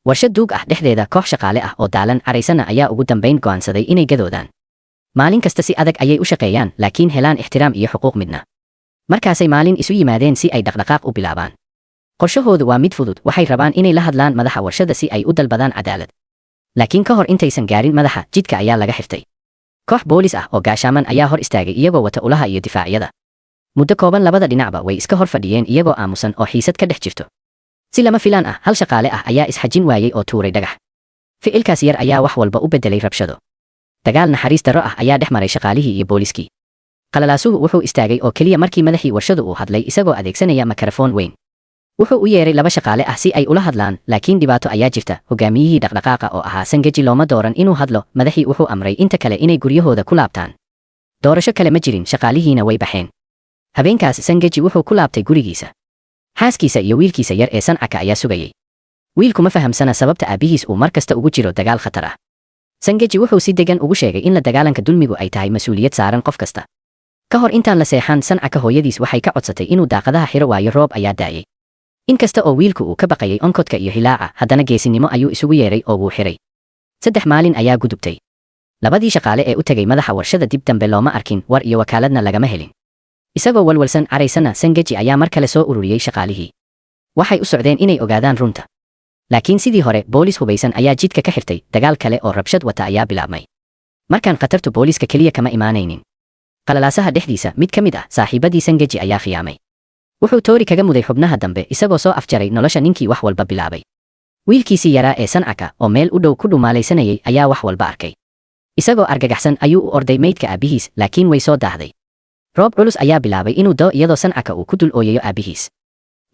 warshad duug ah dhexdeeda koox shaqaale ah oo daalan caraysana ayaa ugu dambayn go'aansaday inay gadoodaan. Maalin kasta si adag ayay u shaqeeyaan laakiin helaan ixtiraam iyo xuquuq midna. Markaasay maalin isu yimaadeen si ay dhaqdhaqaaq u bilaabaan. Qorshahoodu waa mid fudud, waxay rabaan inay la hadlaan madaxa warshada si ay u dalbadaan cadaalad. Laakiin ka hor intaysan gaarin madaxa, jidka ayaa laga xirtay. Koox boolis ah oo gaashaaman ayaa hor istaagay iyagoo wata ulaha iyo difaacyada. Muddo kooban labada dhinacba way iska hor fadhiyeen iyagoo aamusan oo xiisad ka dhex jirto. Si lama filaan ah, hal shaqaale ah ayaa isxajin waayay oo tuuray dhagax. Ficilkaas yar ayaa wax walba u beddelay rabshado. Dagaal naxariis darro ah ayaa dhex maray shaqaalihii iyo booliskii. Qalalaasuhu wuxuu istaagay oo keliya markii madaxii warshadu uu hadlay isagoo adeegsanaya makarafoon weyn. Wuxuu u yeeray laba shaqaale ah si ay ula hadlaan, laakiin dhibaato ayaa jirta. Hogaamiyihii dhaqdhaqaaqa oo ahaa Sangeji looma dooran inuu hadlo, madaxii wuxuu amray inta kale inay guryahooda ku laabtaan. Doorasho kale ma jirin, shaqaalihiina way baxeen. Habeenkaas Sangeji wuxuu ku laabtay gurigiisa. Xaaskiisa iyo wiilkiisa yar ee Sancaka ayaa sugayay. Wiilku ma fahamsana sababta aabihiis uu markasta ugu jiro dagaal khatar ah. Sangeji wuxuu si degan ugu sheegay in la dagaalanka dulmigu ay tahay mas'uuliyad saaran qof kasta. Ka hor intaan la seexan, Sancaka hooyadiis waxay ka codsatay inuu daaqadaha xiro waayo roob ayaa daayay. Inkasta oo wiilku uu ka baqayay onkodka iyo hilaaca, haddana geesinimo ayuu isugu yeeray oo wuu xiray. 3 maalin ayaa gudubtay. Labadii shaqaale ee u tagay madaxa warshada dib dambe looma arkin, war iyo wakaaladna lagama helin. Isagoo walwalsan caraysana, Sangeji ayaa mar kale soo ururiyey shaqaalihii. Waxay u socdeen inay ogaadaan runta. Laakiin sidii hore, boolis hubaysan ayaa jidka ka xirtay, dagaal kale oo rabshad wata ayaa bilaabmay. Markaan khatartu booliska keliya kama imaanaynin. Qalalaasaha dhexdiisa, mid ka mid ah saaxiibadii Sangeji ayaa khiyaamay. Wuxuu toori kaga muday xubnaha dambe isagoo soo afjaray nolosha ninkii wax walba bilaabay. Wiilkiisii yaraa ee Sancaka oo meel u dhow ku dhumaalaysanayay ayaa wax walba arkay. Isagoo argagaxsan ayuu u orday meydka aabihiis, laakiin way soo daahday. Roob culus ayaa bilaabay inuu doo iyadoo Sancaka uu ku dul ooyayo aabihiis.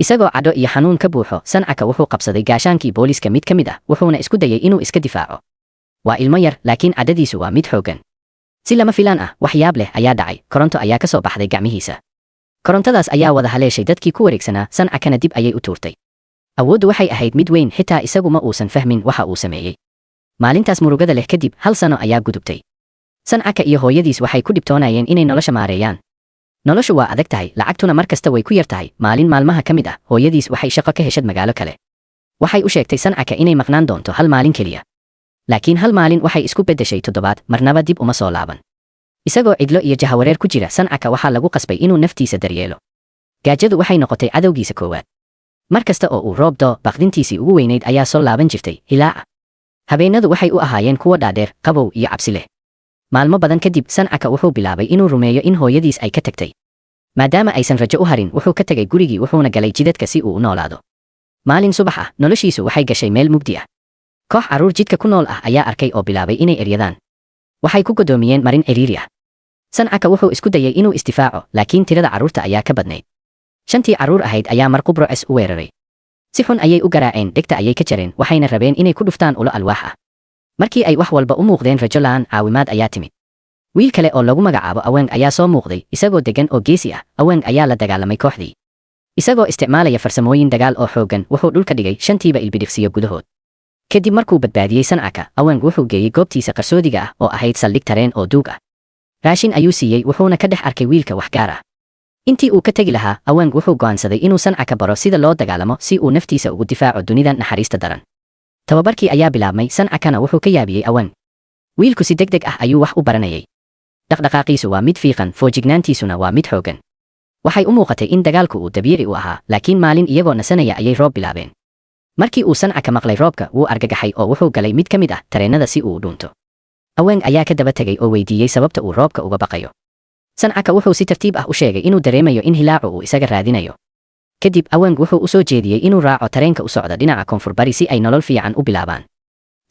Isagoo cadho iyo xanuun ka buuxo, Sancaka wuxuu qabsaday gaashaankii booliska mid ka mid ah, wuxuuna isku dayay inuu iska difaaco. Waa ilmo yar, laakiin cadhadiisu waa mid xooggan. Si lama filaan ah, wax yaab leh ayaa dhacay, koronto ayaa ka soo baxday gacmihiisa. Korontadaas ayaa wada haleeshay dadkii ku wareegsanaa, Sancakana dib ayay u tuurtay. Awooddu waxay ahayd mid weyn, xitaa isagu ma uusan fahmin waxa uu sameeyey. Maalintaas murugada leh kadib, 1 sano ayaa gudubtay. Sancaka iyo hooyadiis waxay ku dhibtoonayeen inay nolosha maareeyaan. Noloshu waa adag tahay, lacagtuna mar kasta way ku yar tahay. Maalin maalmaha ka mid ah, hooyadiis waxay shaqo ka heshay magaalo kale. Waxay u sheegtay Sancaka inay maqnaan doonto 1 maalin keliya. Laakiin 1 maalin waxay isku beddeshay 7, marnaba dib uma soo laaban. Isagoo cidlo iyo jahawareer ku jira, Sancaka waxaa lagu qasbay inuu naftiisa daryeelo. Gaajadu waxay noqotay cadowgiisa koowaad. Mar kasta oo uu roob doo, baqdintiisii ugu weynayd ayaa soo laaban jirtay, hilaaca. Habeenadu waxay u ahaayeen kuwo dhaadheer, qabow iyo cabsi leh. Maalmo badan kadib, Sancaka wuxuu bilaabay inuu rumeeyo in hooyadiis ay ka tagtay. Maadaama aysan rajo u harin, wuxuu ka tagay gurigii wuxuuna galay jidadka si uu u noolaado. Maalin subax ah, noloshiisu waxay gashay meel mugdi ah. Koox carruur jidka ku nool ah ayaa arkay oo bilaabay inay eryadaan. Waxay ku godoomiyeen marin ciriiri ah. Sancaka wuxuu isku dayay inuu isdifaaco, laakiin tirada carruurta ayaa ka badnayd. 5tii carruur ahayd ayaa mar qubroces u weeraray. Si xun ayay u garaaceen, dhegta ayay ka jareen, waxayna rabeen inay ku dhuftaan ulo alwaax ah. Markii ay wax walba u muuqdeen rajo la'aan, caawimaad ayaa timid. Wiil kale oo lagu magacaabo Aweng ayaa soo muuqday, isagoo degan oo geesi ah. Aweng ayaa la dagaalamay kooxdii. Isagoo isticmaalaya farsamooyin dagaal oo xooggan, wuxuu dhulka dhigay 5tiiba ilbidhiqsiyo gudahood. Kadib markuu badbaadiyey Sancaka, Aweng wuxuu geeyey goobtiisa qarsoodiga ah oo ahayd saldhig tareen oo duug ah. Raashin ayuu siiyey, wuxuuna ka dhex arkay wiilka wax gaar ah. Intii uu ka tegi lahaa, Aweng wuxuu go'aansaday inuu Sancaka baro sida loo dagaalamo si uu naftiisa ugu difaaco dunida naxariista daran. Tababarkii ayaa bilaabmay, Sancakana wuxuu ka yaabiyey Aweng. Wiilku si degdeg ah ayuu wax u baranayay. Dhaqdhaqaaqiisu waa mid fiiqan, foojignaantiisuna waa mid xooggan. Waxay u muuqatay in dagaalku uu dabiici u ahaa, laakiin maalin iyagoo nasanaya ayay roob bilaabeen. Markii uu Sancaka maqlay roobka, wuu argagaxay oo wuxuu galay mid ka mid ah tareennada si uu u dhuunto. Aweng ayaa ka daba tegay oo weydiiyey sababta uu roobka uga baqayo. Sancaka wuxuu si tartiib ah u sheegay inuu dareemayo in hilaacu uu isaga raadinayo. Kadib Aweng wuxuu u soo jeediyey inuu raaco tareenka u socda dhinaca koonfur bari si ay nolol fiican u bilaabaan.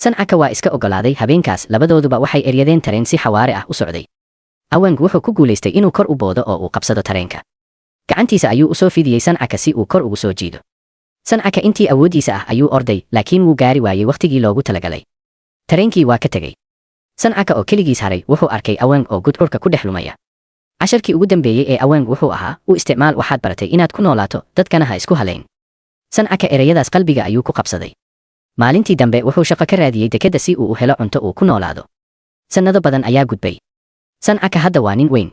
Sancaka waa iska ogolaaday. Habeenkaas labadooduba waxay eryadeen tareen si xawaare ah u socday. Aweng wuxuu ku guulaystay inuu kor u boodo oo uu qabsado tareenka. Gacantiisa ayuu u soo fidiyey Sancaka si uu kor ugu soo jiido. Sancaka intii awoodiisa ah ayuu orday, laakiin wuu gaari waayey waqtigii loogu talagalay. Tareenkii waa ka tegey. Sancaka oo keligiis haray wuxuu arkay Aweng oo gudcurka ku dhex lumaya. Casharkii ugu dambeeyey ee Aweng wuxuu ahaa, u isticmaal waxaad baratay inaad ku noolaato, dadkana ha isku halayn. Sancaka erayadaas qalbiga ayuu ku qabsaday. Maalintii dambe wuxuu shaqo ka raadiyey dekedda si uu u helo cunto uu ku noolaado. Sannado badan ayaa gudbay. Sancaka hadda waa nin weyn.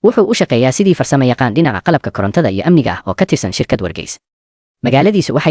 Wuxuu u shaqeeyaa sidii farsamayaqaan dhinaca qalabka korontada iyo amniga ah oo ka tirsan shirkad wargeys. Magaaladiisu waxay